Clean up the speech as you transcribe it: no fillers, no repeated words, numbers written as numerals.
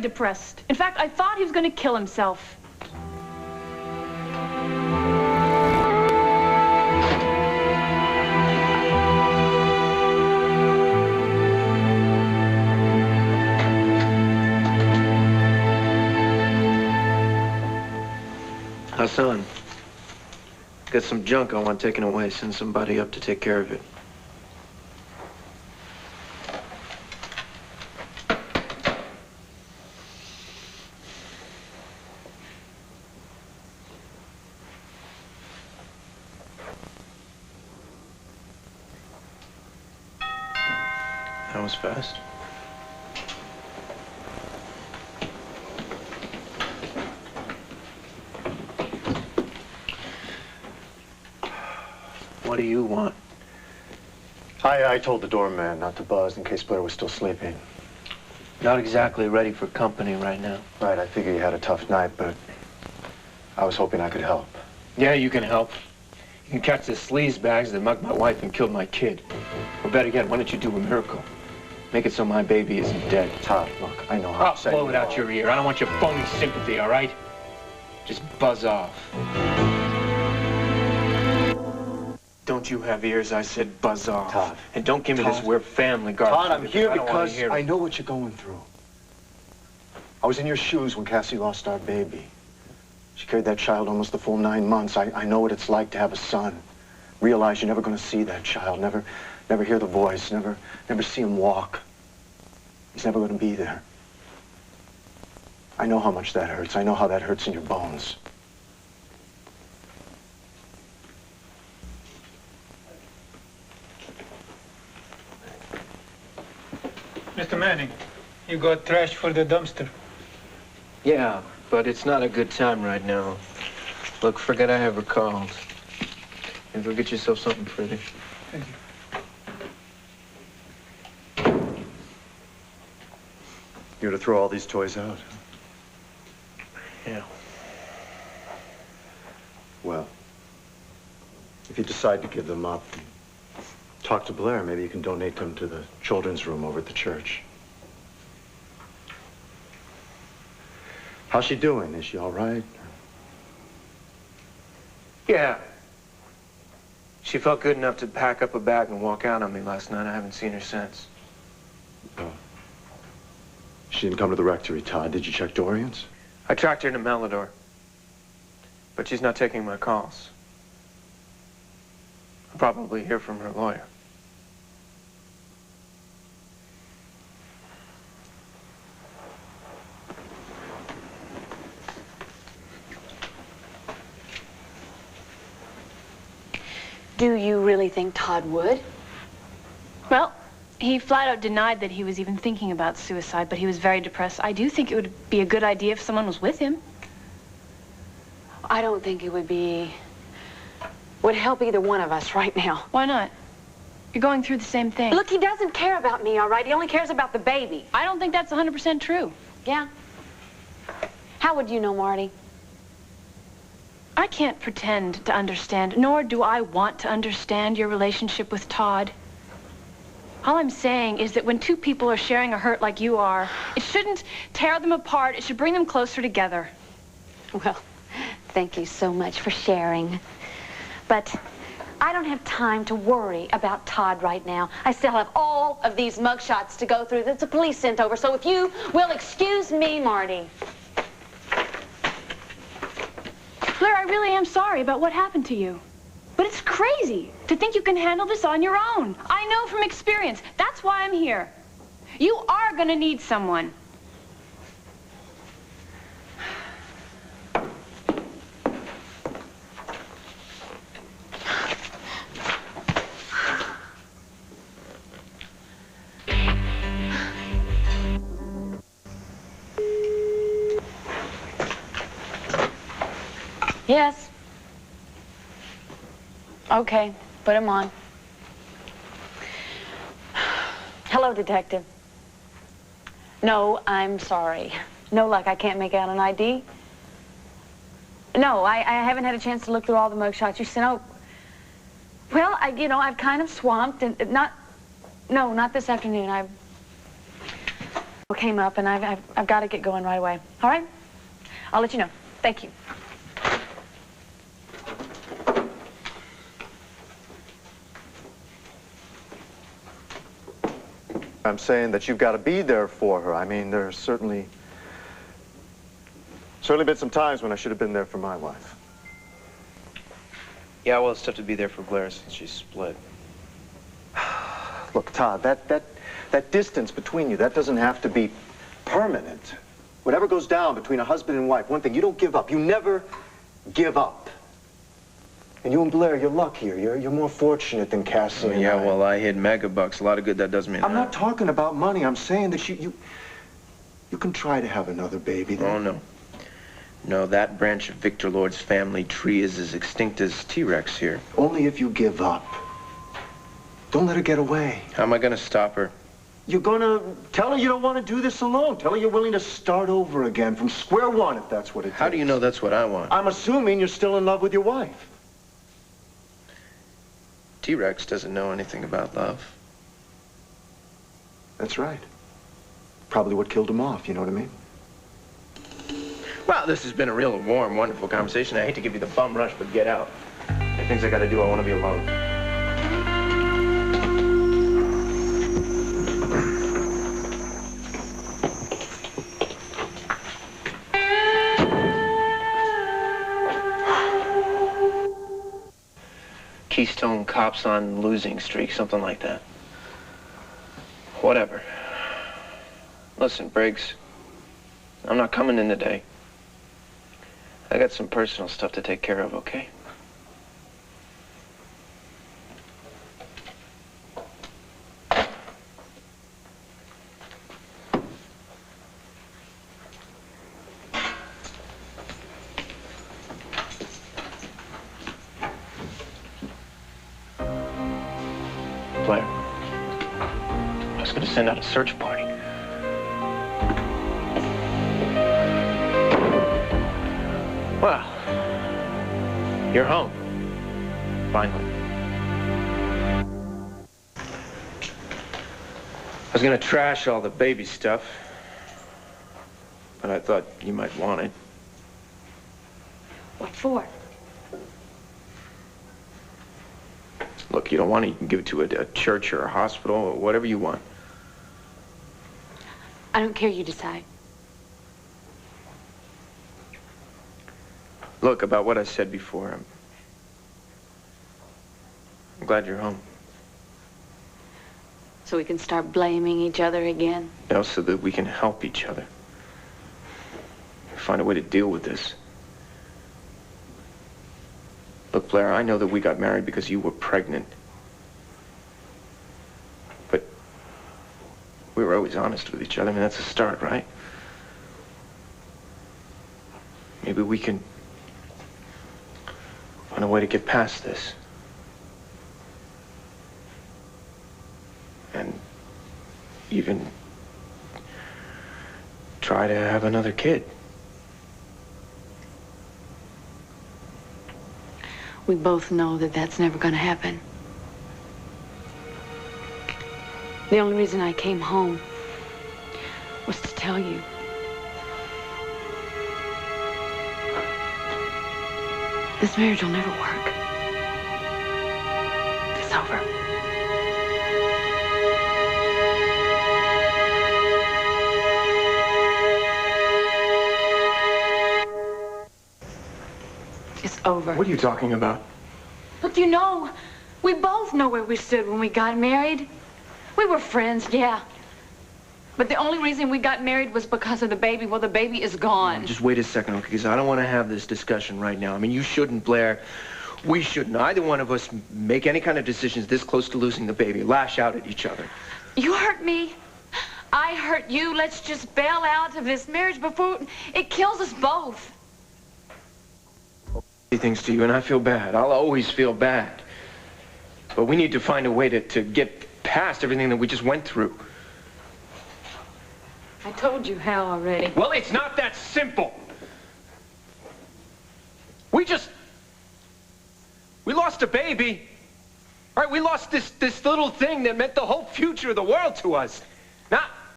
Depressed. In fact, I thought he was going to kill himself. Hassan, got some junk I want taken away. Send somebody up to take care of it. That was fast. What do you want? I told the doorman not to buzz in case Blair was still sleeping. Not exactly ready for company right now. Right, I figure you had a tough night, but I was hoping I could help. Yeah, you can help. You can catch the sleazebags that mugged my wife and killed my kid. Or better yet, why don't you do a miracle? Make it so my baby isn't dead. Todd, look, I know how I'll blow it out your ear. I don't want your phony sympathy, all right? Just buzz off. Don't you have ears? I said buzz off. Todd. And don't give me this we're family garbage. Todd, I'm here because I know what you're going through. I was in your shoes when Cassie lost our baby. She carried that child almost the full 9 months. I know what it's like to have a son. Realize you're never going to see that child. Never hear the voice. Never see him walk. He's never going to be there. I know how much that hurts. I know how that hurts in your bones. Mr. Manning, you got trash for the dumpster. Yeah, but it's not a good time right now. Look, forget I ever called. And go get yourself something pretty. Thank you. You're to throw all these toys out? Yeah. Well, if you decide to give them up, talk to Blair. Maybe you can donate them to the children's room over at the church. How's she doing? Is she all right? Yeah. She felt good enough to pack up a bag and walk out on me last night. I haven't seen her since. Oh. She didn't come to the rectory, Todd. Did you check Dorian's? I tracked her to Melidor. But she's not taking my calls. I'll probably hear from her lawyer. Do you really think Todd would? Well, he flat out denied that he was even thinking about suicide, but he was very depressed. I do think it would be a good idea if someone was with him. I don't think it would help either one of us right now. Why not? You're going through the same thing. Look, he doesn't care about me, all right? He only cares about the baby. I don't think that's 100% true. Yeah? How would you know, Marty? I can't pretend to understand, nor do I want to understand your relationship with Todd. All I'm saying is that when two people are sharing a hurt like you are, it shouldn't tear them apart. It should bring them closer together. Well, thank you so much for sharing. But I don't have time to worry about Todd right now. I still have all of these mugshots to go through that the police sent over. So if you will excuse me, Marty. Blair, I really am sorry about what happened to you. But it's crazy to think you can handle this on your own. I know from experience. That's why I'm here. You are going to need someone. Yes. Okay, put him on. Hello, Detective. No, I'm sorry. No luck. I can't make out an ID. No, I haven't had a chance to look through all the mugshots you sent. Oh, well, I've kind of swamped and not this afternoon. Okay. came up, and I've got to get going right away. All right? I'll let you know. Thank you. I'm saying that you've got to be there for her. I mean, there's certainly been some times when I should have been there for my wife. Yeah, well, it's tough to be there for Blair since she's split. Look, Todd, that distance between you, that doesn't have to be permanent. Whatever goes down between a husband and wife, one thing, you don't give up. You never give up. And you and Blair, you're luckier. You're more fortunate than Cassie and Yeah, I. well, I hid megabucks. A lot of good that does me. I'm not talking about money. I'm saying that you can try to have another baby. Oh, no. No, that branch of Victor Lord's family tree is as extinct as T-Rex here. Only if you give up. Don't let her get away. How am I going to stop her? You're gonna tell her you don't want to do this alone. Tell her you're willing to start over again from square one if that's what it takes. How do you know that's what I want? I'm assuming you're still in love with your wife. T-Rex doesn't know anything about love. That's right. Probably what killed him off, you know what I mean? Well, this has been a real warm, wonderful conversation. I hate to give you the bum rush, but get out. There are things I got to do. I want to be alone. Keystone Cops on losing streak, something like that. Whatever. Listen, Briggs, I'm not coming in today. I got some personal stuff to take care of, okay? Blair, I was going to send out a search party. Well, you're home. Finally. I was going to trash all the baby stuff, but I thought you might want it. What for? Look, you don't want it, you can give it to a church or a hospital or whatever you want. I don't care, you decide. Look, about what I said before, I'm glad you're home. So we can start blaming each other again? No, so that we can help each other. Find a way to deal with this. Look, Blair, I know that we got married because you were pregnant. But we were always honest with each other. I mean, that's a start, right? Maybe we can find a way to get past this. And even try to have another kid. We both know that that's never going to happen. The only reason I came home was to tell you. This marriage will never work. It's over. It's over. What are you talking about? Look, you know, we both know where we stood when we got married. We were friends, yeah. But the only reason we got married was because of the baby. Well, the baby is gone. Just wait a second, okay? Because I don't want to have this discussion right now. I mean, you shouldn't, Blair. We shouldn't. Either one of us make any kind of decisions this close to losing the baby. Lash out at each other. You hurt me. I hurt you. Let's just bail out of this marriage before it kills us both. Things to you, and I feel bad. I'll always feel bad. But we need to find a way to get past everything that we just went through. I told you how already. Well, it's not that simple. We lost a baby. Right? We lost this little thing that meant the whole future of the world to us. Now,